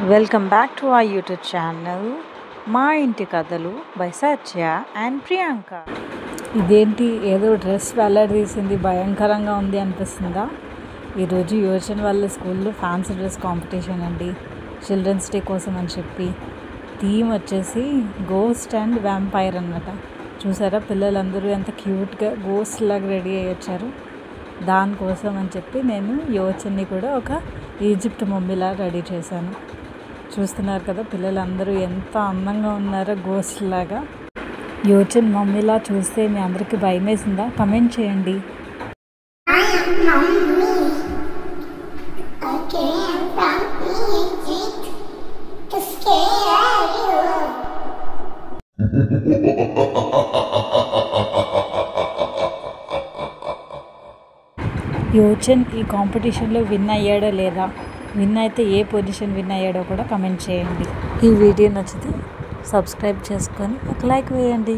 Welcome back to our YouTube channel మా ఇంటి కథలు బై సత్య అండ్ ప్రియాంక. ఇదేంటి ఏదో డ్రెస్ వేలాడదీసింది, భయంకరంగా ఉంది అనిపిస్తుందా? ఈరోజు యోచన్ వాళ్ళ స్కూల్లో ఫ్యాన్సీ డ్రెస్ కాంపిటీషన్ అండి, చిల్డ్రన్స్ డే కోసం అని చెప్పి. థీమ్ వచ్చేసి గోస్ట్ అండ్ వ్యాంపైర్ అన్నమాట. చూసారా పిల్లలందరూ ఎంత క్యూట్గా గోస్ట్ లాగా రెడీ అయ్యి వచ్చారు. దానికోసం అని చెప్పి నేను యోచన్ని కూడా ఒక ఈజిప్ట్ మమ్మీలా రెడీ చేశాను. చూస్తున్నారు కదా పిల్లలందరూ ఎంత అందంగా ఉన్నారో గోస్ట్ లాగా. యోచన్ మమ్మీలా చూస్తే మీ అందరికీ భయం వేసిందా? కమెంట్ చేయండి. యోచన్ ఈ కాంపిటీషన్లో విన్ అయ్యాడో లేదా, విన్ అయితే ఏ పొజిషన్ విన్ అయ్యాడో కూడా కమెంట్ చేయండి. ఈ వీడియో నచ్చితే సబ్స్క్రైబ్ చేసుకొని ఒక లైక్ వేయండి.